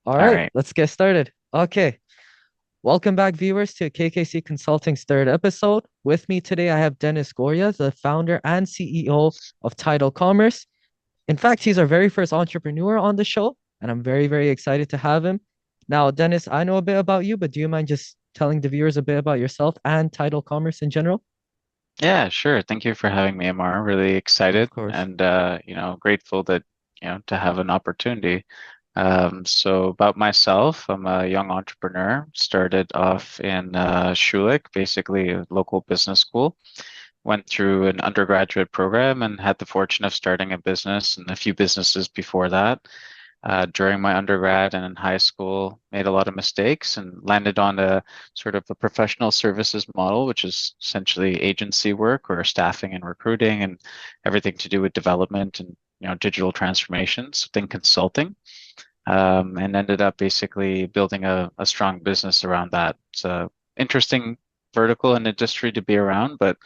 All All right, right. let's get started. Okay, welcome back, viewers, to KKC Consulting's third episode. With me today, I have Dennis Goria, the founder and CEO of Tidal Commerce. In fact, he's our very first entrepreneur on the show, and I'm very, very excited to have him. Now, Dennis, I know a bit about you, but do you mind just telling the viewers a bit about yourself and Tidal Commerce in general? Yeah, sure. Thank you for having me, Amar. Really Of excited course. and grateful that, to have an opportunity. So about myself, I'm a young entrepreneur. Started off in Schulich, basically a local business school. Went through an undergraduate program and had the fortune of starting a business and a few businesses before that. During my undergrad and in high school, made a lot of mistakes and landed on a sort of a professional services model, which is essentially agency work or staffing and recruiting and everything to do with development and digital transformations, think consulting, and ended up basically building a strong business around that. It's a interesting vertical and industry to be around, but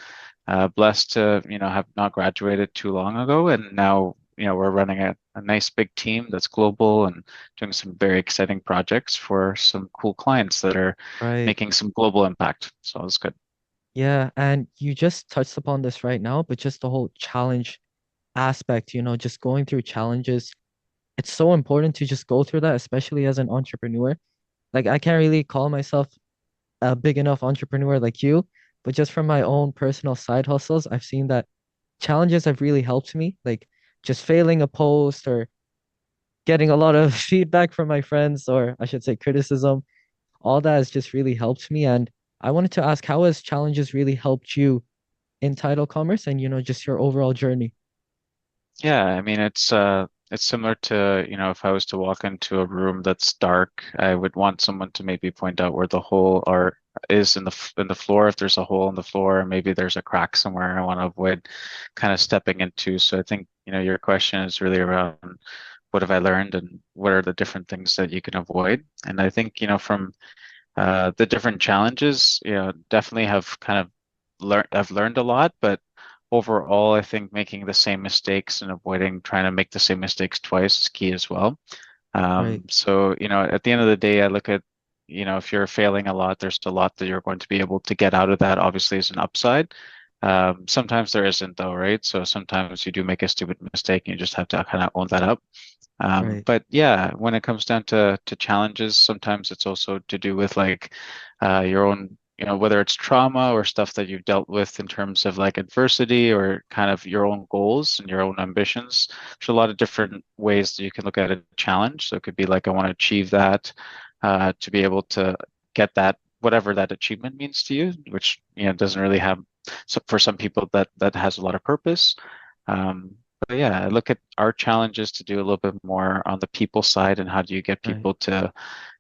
blessed to, have not graduated too long ago. And now, we're running a nice big team that's global and doing some very exciting projects for some cool clients that are Right. making some global impact. So it's good. Yeah, and you just touched upon this right now, but just the whole challenge aspect, just going through challenges. It's so important to just go through that, especially as an entrepreneur. Like I can't really call myself a big enough entrepreneur like you, but just from my own personal side hustles, I've seen that challenges have really helped me. Like just failing a post or getting a lot of feedback from my friends, or I should say criticism, all that has just really helped me. And I wanted to ask, how has challenges really helped you in title commerce and, just your overall journey? Yeah, I mean it's similar to, if I was to walk into a room that's dark, I would want someone to maybe point out where the hole or is in the floor if there's a hole in the floor, or maybe there's a crack somewhere I want to avoid kind of stepping into. So I think, your question is really around what have I learned and what are the different things that you can avoid. And I think, from the different challenges, definitely have kind of I've learned a lot, but overall, I think making the same mistakes and avoiding trying to make the same mistakes twice is key as well. Right, So, at the end of the day, I look at, if you're failing a lot, there's a lot that you're going to be able to get out of that, obviously, as an upside. Sometimes there isn't though, right? So sometimes you do make a stupid mistake and you just have to kind of own that up. right, But yeah, when it comes down to challenges, sometimes it's also to do with like your own, whether it's trauma or stuff that you've dealt with in terms of like adversity or kind of your own goals and your own ambitions. There's a lot of different ways that you can look at a challenge. So it could be like, I want to achieve that, to be able to get that, whatever that achievement means to you, which, doesn't really have, so for some people that has a lot of purpose. Um, but yeah, I look at our challenges to do a little bit more on the people side and how do you get right. people to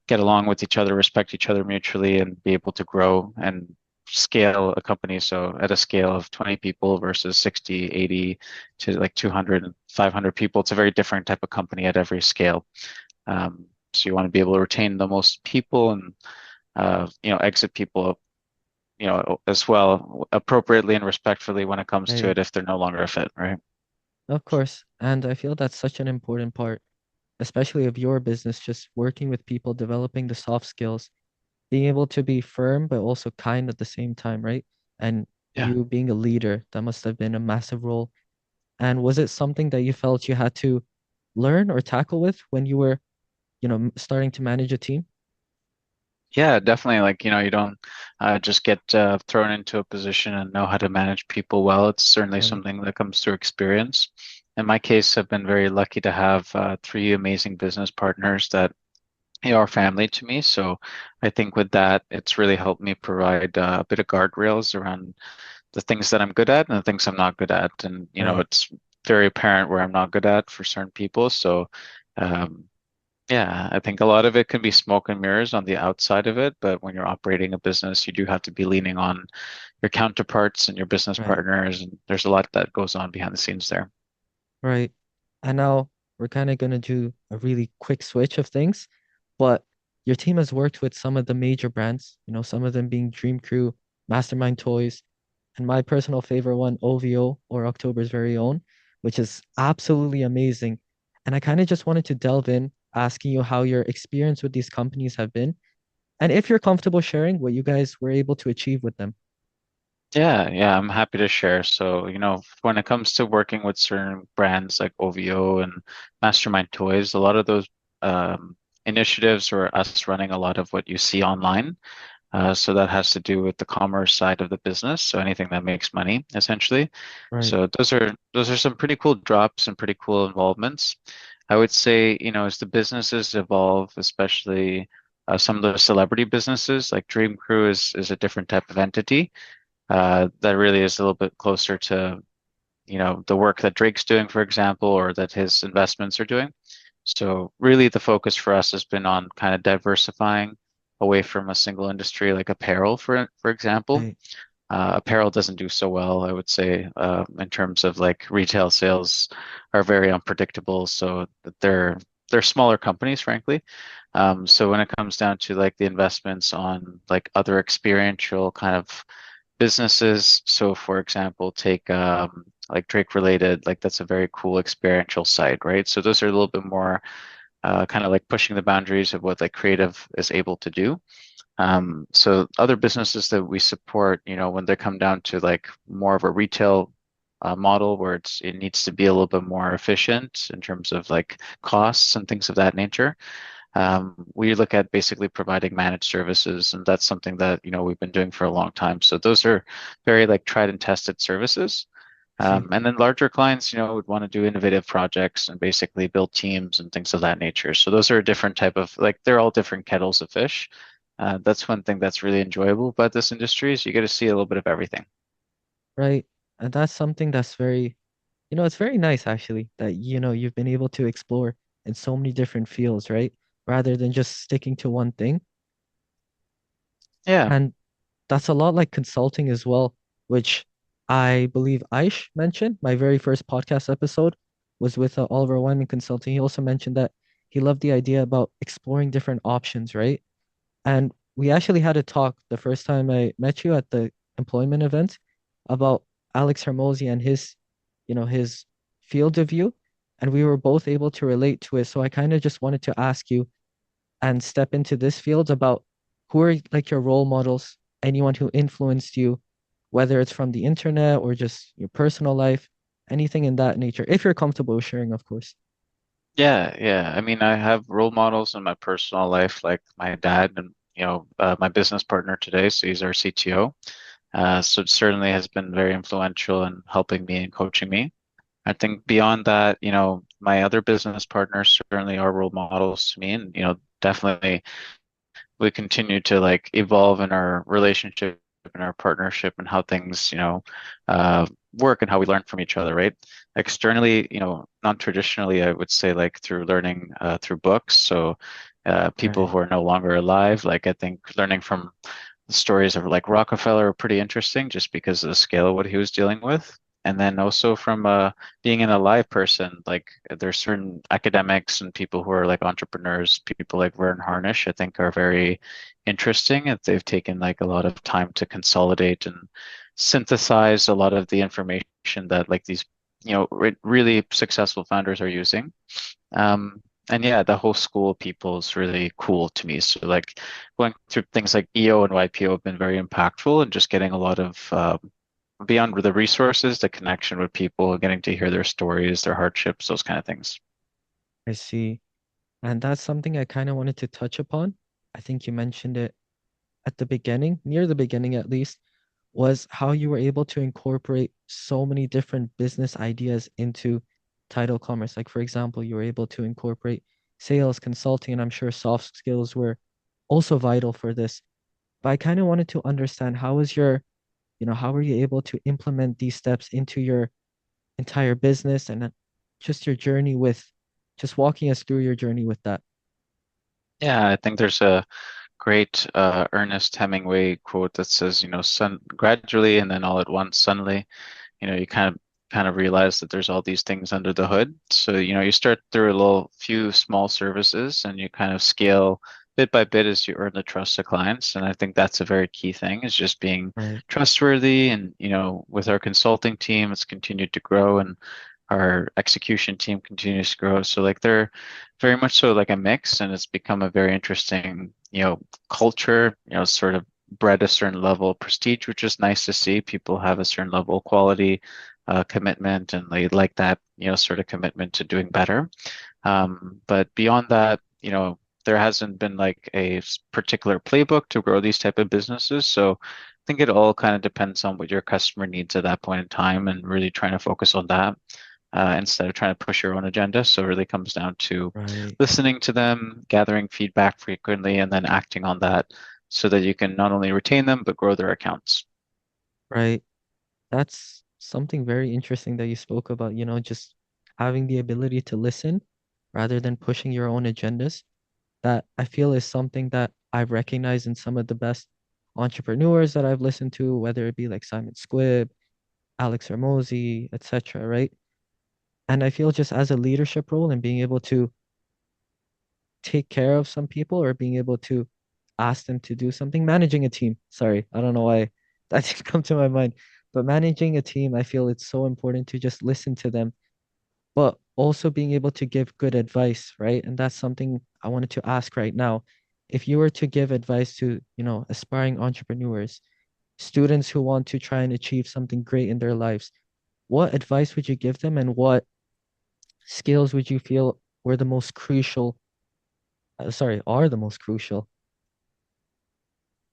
get along with each other, respect each other mutually, and be able to grow and scale a company. So at a scale of 20 people versus 60, 80 to like 200 and 500 people, it's a very different type of company at every scale. So you want to be able to retain the most people and exit people, as well appropriately and respectfully when it comes to Right. it if they're no longer a fit, right? Of course. And I feel that's such an important part, especially of your business, just working with people, developing the soft skills, being able to be firm, but also kind at the same time, right? And Yeah. you being a leader, that must have been a massive role. And was it something that you felt you had to learn or tackle with when you were, starting to manage a team? Yeah, definitely. Like, you don't just get thrown into a position and know how to manage people well. It's certainly Right. something that comes through experience. In my case, I've been very lucky to have three amazing business partners that are family to me. So I think with that, it's really helped me provide a bit of guardrails around the things that I'm good at and the things I'm not good at. And, Right. it's very apparent where I'm not good at for certain people. So, um, yeah, I think a lot of it can be smoke and mirrors on the outside of it, but when you're operating a business, you do have to be leaning on your counterparts and your business Right. partners, and there's a lot that goes on behind the scenes there. Right. And now we're kind of going to do a really quick switch of things, but your team has worked with some of the major brands, some of them being Dream Crew, Mastermind Toys, and my personal favorite one, OVO or October's Very Own, which is absolutely amazing. And I kind of just wanted to delve in asking you how your experience with these companies have been, and if you're comfortable sharing what you guys were able to achieve with them. Yeah, yeah, I'm happy to share. So, when it comes to working with certain brands like OVO and Mastermind Toys, a lot of those initiatives or us running a lot of what you see online. So that has to do with the commerce side of the business. So anything that makes money, essentially. Right, So those are some pretty cool drops and pretty cool involvements. I would say, as the businesses evolve, especially some of the celebrity businesses, like Dream Crew is a different type of entity that really is a little bit closer to, the work that Drake's doing, for example, or that his investments are doing. So really the focus for us has been on kind of diversifying away from a single industry like apparel, for example. right. Apparel doesn't do so well, I would say, in terms of like retail sales are very unpredictable. So that they're smaller companies, frankly. So when it comes down to like the investments on like other experiential kind of businesses. So for example, take like Drake related, like that's a very cool experiential site, right? So those are a little bit more kind of like pushing the boundaries of what like creative is able to do. So other businesses that we support, when they come down to like more of a retail model where it needs to be a little bit more efficient in terms of like costs and things of that nature. We look at basically providing managed services, and that's something that, we've been doing for a long time. So those are very like tried and tested services. I see. And then larger clients, would want to do innovative projects and basically build teams and things of that nature. So those are a different type of like they're all different kettles of fish. That's one thing that's really enjoyable about this industry is you get to see a little bit of everything. Right. And that's something that's very, it's very nice actually that, you've been able to explore in so many different fields, right? Rather than just sticking to one thing. Yeah. And that's a lot like consulting as well, which I believe Aish mentioned. My very first podcast episode was with Oliver Wyman Consulting. He also mentioned that he loved the idea about exploring different options, right? And we actually had a talk the first time I met you at the employment event about Alex Hermosi and his field of view. And we were both able to relate to it. So I kind of just wanted to ask you and step into this field about who are like your role models, anyone who influenced you, whether it's from the internet or just your personal life, anything in that nature, if you're comfortable with sharing, of course. Yeah, yeah. I mean, I have role models in my personal life, like my dad and, my business partner today. So he's our CTO. So it certainly has been very influential in helping me and coaching me. I think beyond that, my other business partners certainly are role models to me, and definitely we continue to like evolve in our relationship and our partnership and how things, work and how we learn from each other, right? Externally, non-traditionally, I would say like through learning through books. So people Right. who are no longer alive, like I think learning from the stories of like Rockefeller are pretty interesting just because of the scale of what he was dealing with. And then also from being an alive person, like there's certain academics and people who are like entrepreneurs, people like Vern Harnish, I think are very interesting. And they've taken like a lot of time to consolidate and synthesize a lot of the information that like these, really successful founders are using. And yeah, the whole school of people is really cool to me. So like going through things like EO and YPO have been very impactful and just getting a lot of beyond the resources, the connection with people, getting to hear their stories, their hardships, those kind of things. I see. And that's something I kind of wanted to touch upon. I think you mentioned it at the beginning, near the beginning at least, was how you were able to incorporate so many different business ideas into Tidal Commerce. Like, for example, you were able to incorporate sales, consulting, and I'm sure soft skills were also vital for this. But I kind of wanted to understand how were you able to implement these steps into your entire business and just your journey with, just walking us through your journey with that. Yeah, I think there's a great Ernest Hemingway quote that says, sun gradually and then all at once, suddenly. You kind of realize that there's all these things under the hood. So, you start through a little few small services and you kind of scale bit by bit as you earn the trust of clients. And I think that's a very key thing is just being Right. trustworthy. And, with our consulting team, it's continued to grow. And our execution team continues to grow. So like they're very much so like a mix, and it's become a very interesting, culture, sort of bred a certain level of prestige, which is nice to see. People have a certain level of quality, commitment, and they like that, sort of commitment to doing better. But beyond that, there hasn't been like a particular playbook to grow these type of businesses. So I think it all kind of depends on what your customer needs at that point in time and really trying to focus on that instead of trying to push your own agenda. So it really comes down to Right, listening to them, gathering feedback frequently, and then acting on that so that you can not only retain them, but grow their accounts. right. That's something very interesting that you spoke about, just having the ability to listen rather than pushing your own agendas. That I feel is something that I've recognized in some of the best entrepreneurs that I've listened to, whether it be like Simon Squibb, Alex Hormozy, etc., right? And I feel just as a leadership role and being able to take care of some people or being able to ask them to do something, managing a team. Sorry, I don't know why that didn't come to my mind, but managing a team, I feel it's so important to just listen to them, but also being able to give good advice, right? And that's something I wanted to ask right now. If you were to give advice to, aspiring entrepreneurs, students who want to try and achieve something great in their lives, what advice would you give them and what skills would you feel were the most crucial, are the most crucial?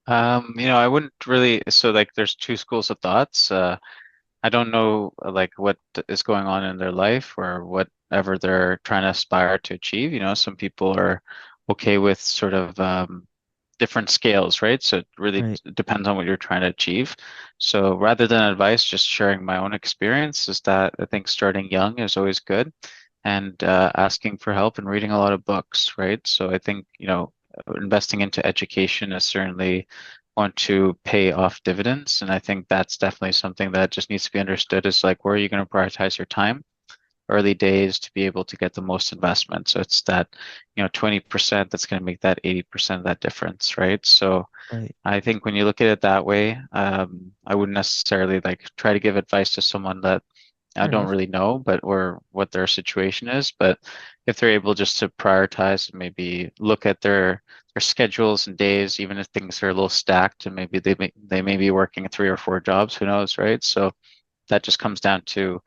I wouldn't really, so like there's two schools of thoughts. I don't know like what is going on in their life or whatever they're trying to aspire to achieve. Some people are okay with sort of different scales, right? So it really Right, depends on what you're trying to achieve. So rather than advice, just sharing my own experience is that I think starting young is always good and asking for help and reading a lot of books, right? So I think, investing into education is certainly going to pay off dividends. And I think that's definitely something that just needs to be understood is like, where are you going to prioritize your time? Early days to be able to get the most investment. So it's that, 20% that's going to make that 80% of that difference, right? So right, I think when you look at it that way, I wouldn't necessarily like try to give advice to someone that I fair don't enough. really know, but or what their situation is. But if they're able just to prioritize, maybe look at their schedules and days, even if things are a little stacked, and maybe they may be working 3 or 4 jobs, who knows, right? So that just comes down to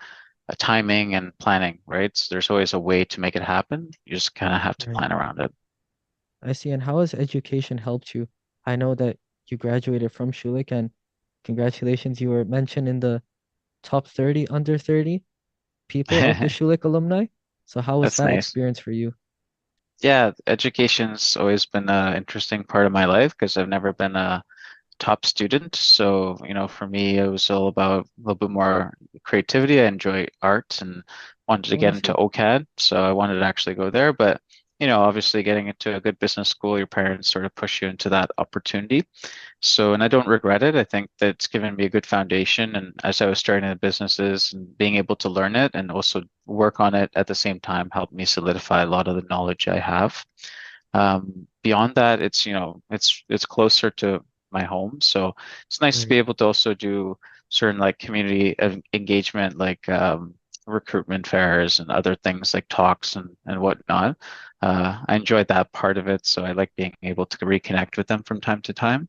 timing and planning, right? So there's always a way to make it happen. You just kind of have to Right. plan around it. I see. And how has education helped you? I know that you graduated from Schulich and congratulations, you were mentioned in the top 30 under 30 people of the Schulich alumni. So how was That's that nice. experience for you? Yeah, education's always been an interesting part of my life because I've never been a top student. So, for me, it was all about a little bit more creativity. I enjoy art and wanted to Oh, I get into see. OCAD. So I wanted to actually go there. But, obviously getting into a good business school, your parents sort of push you into that opportunity. So, and I don't regret it. I think that's given me a good foundation. And as I was starting the businesses and being able to learn it and also work on it at the same time helped me solidify a lot of the knowledge I have. Beyond that, it's closer to my home, so it's nice to be Right, able to also do certain like community engagement, like recruitment fairs and other things like talks and whatnot. I enjoyed that part of it, so I like being able to reconnect with them from time to time.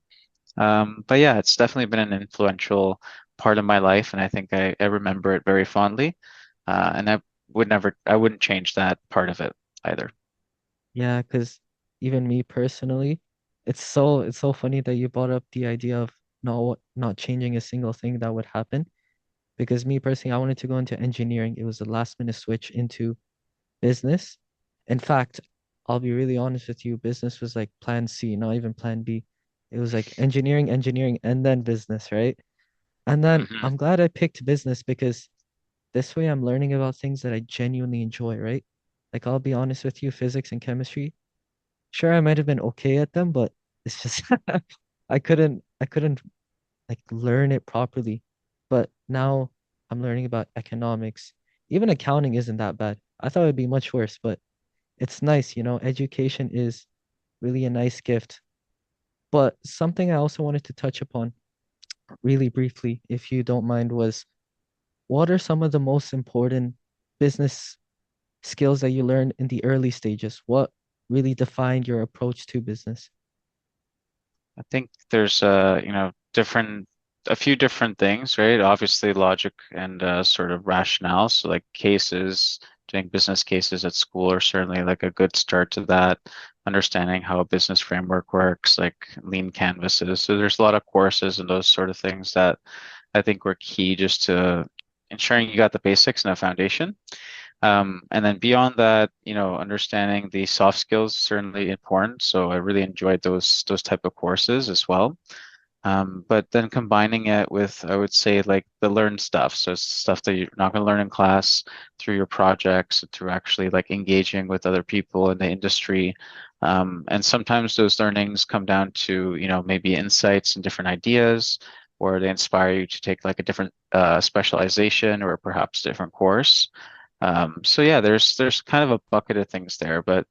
But yeah, it's definitely been an influential part of my life, and I think I remember it very fondly. And I wouldn't change that part of it either. yeah, because even me personally, it's so funny that you brought up the idea of not changing a single thing that would happen. Because me personally, I wanted to go into engineering. It was a last minute switch into business. In fact, I'll be really honest with you, business was like plan C, not even plan B. It was like engineering, engineering, and then business, right? And then Hmm. I'm glad I picked business because this way I'm learning about things that I genuinely enjoy, right? Like I'll be honest with you, physics and chemistry, sure I might have been okay at them, but it's just I couldn't like learn it properly. But now I'm learning about economics. Even accounting isn't that bad. I thought it'd be much worse, but it's nice, education is really a nice gift. But something I also wanted to touch upon really briefly, if you don't mind, was what are some of the most important? business skills that you learned in the early stages? What really defined your approach to business? I think there's a few different things, right? Obviously logic and sort of rationale. So like cases, doing business cases at school are certainly like a good start to that. Understanding how a business framework works, like lean canvases. So there's a lot of courses and those sort of things that I think were key just to ensuring you got the basics and a foundation. And then beyond that, understanding the soft skills is certainly important. So I really enjoyed those type of courses as well. But then combining it with, I would say, like the learned stuff. So it's stuff that you're not going to learn in class through your projects, through actually like engaging with other people in the industry. And sometimes those learnings come down to, maybe insights and different ideas, or they inspire you to take like a different specialization or perhaps different course. So yeah, there's kind of a bucket of things there, but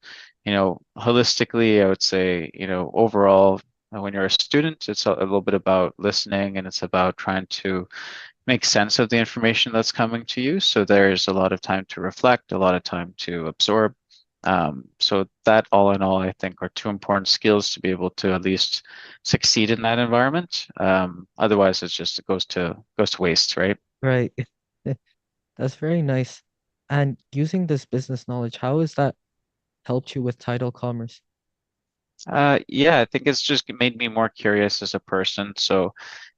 holistically, I would say, overall, when you're a student, it's a little bit about listening and it's about trying to make sense of the information that's coming to you. So there's a lot of time to reflect, a lot of time to absorb. So that all in all, I think are two important skills to be able to at least succeed in that environment. Otherwise, it goes to waste, right? Right. That's very nice. And using this business knowledge, how has that helped you with Tidal Commerce? Yeah, I think it's just made me more curious as a person. So,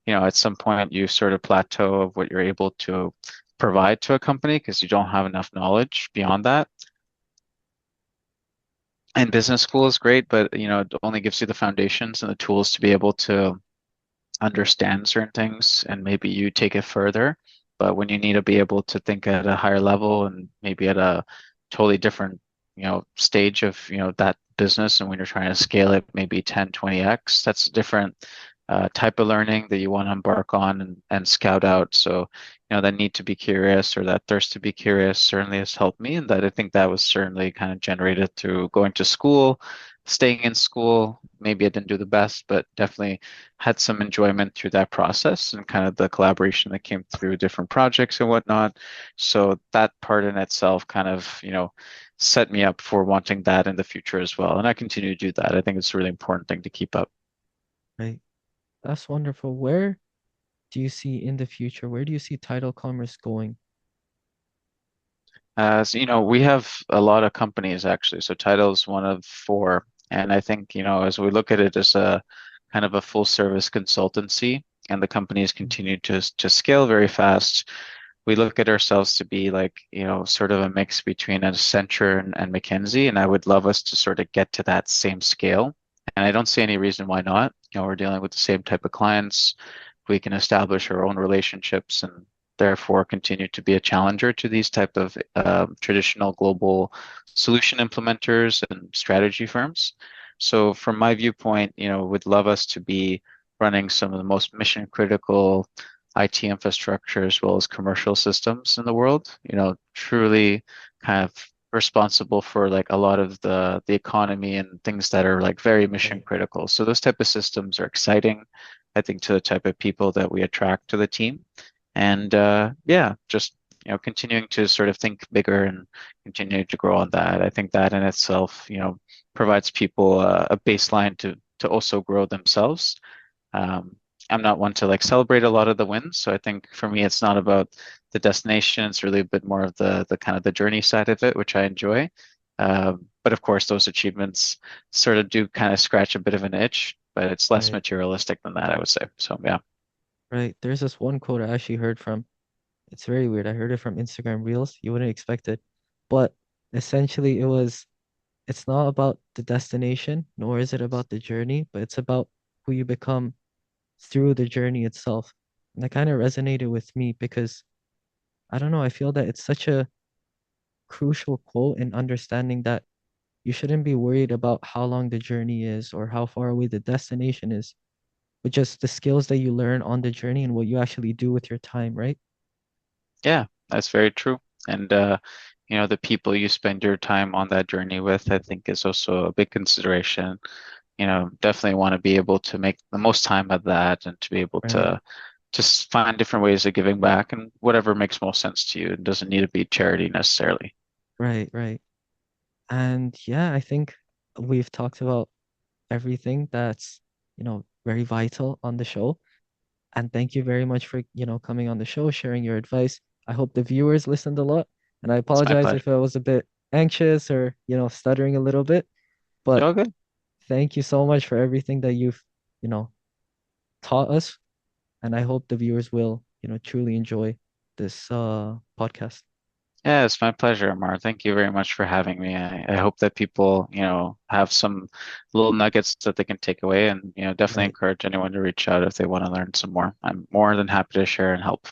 at some point you sort of plateau of what you're able to provide to a company because you don't have enough knowledge beyond that. And business school is great, but it only gives you the foundations and the tools to be able to understand certain things and maybe you take it further. But when you need to be able to think at a higher level and maybe at a totally different, stage of, that business and when you're trying to scale it maybe 10, 20x, that's a different type of learning that you want to embark on and scout out. So, that need to be curious or that thirst to be curious certainly has helped me. And that I think that was certainly kind of generated through going to school, staying in school. Maybe I didn't do the best, but definitely had some enjoyment through that process and kind of the collaboration that came through different projects and whatnot. So that part in itself kind of, set me up for wanting that in the future as well. And I continue to do that. I think it's a really important thing to keep up. Right. That's wonderful. Where do you see in the future? Where do you see Tidal Commerce going? So, we have a lot of companies actually. So Tidal is one of four. And I think, as we look at it as a kind of a full service consultancy and the companies continue to scale very fast, we look at ourselves to be like, sort of a mix between Accenture and McKinsey. And I would love us to sort of get to that same scale. And I don't see any reason why not. We're dealing with the same type of clients. We can establish our own relationships and therefore continue to be a challenger to these type of traditional global solution implementers and strategy firms. So from my viewpoint, would love us to be running some of the most mission critical IT infrastructure as well as commercial systems in the world, truly kind of responsible for like a lot of the economy and things that are like very mission Right. critical. So those type of systems are exciting, I think, to the type of people that we attract to the team. And yeah, just continuing to sort of think bigger and continue to grow on that. I think that in itself, provides people a baseline to also grow themselves. um, I'm not one to like celebrate a lot of the wins. So I think for me, it's not about the destination. It's really a bit more of the kind of the journey side of it, which I enjoy. But of course, those achievements sort of do kind of scratch a bit of an itch, but it's less Right. materialistic than that, I would say. So yeah. Right. There's this one quote I actually heard from. It's very weird. I heard it from Instagram Reels. You wouldn't expect it. But essentially it was it's not about the destination, nor is it about the journey, but it's about who you become through the journey itself. And that kind of resonated with me because I don't know, I feel that it's such a crucial quote in understanding that you shouldn't be worried about how long the journey is or how far away the destination is, but just the skills that you learn on the journey and what you actually do with your time, right? Yeah, that's very true. And the people you spend your time on that journey with, I think is also a big consideration. Definitely want to be able to make the most time of that and to be able Right. just find different ways of giving back and whatever makes most sense to you. It doesn't need to be charity necessarily. Right, right. And yeah, I think we've talked about everything that's, very vital on the show. And thank you very much for, coming on the show, sharing your advice. I hope the viewers listened a lot. And I It's my apologize pleasure. if I was a bit anxious or, stuttering a little bit. But All good. thank you so much for everything that you've, you know, taught us. And I hope the viewers will, truly enjoy this podcast. Yeah, it's my pleasure, Amar. Thank you very much for having me. I hope that people, have some little nuggets that they can take away and, definitely Right. encourage anyone to reach out if they want to learn some more. I'm more than happy to share and help.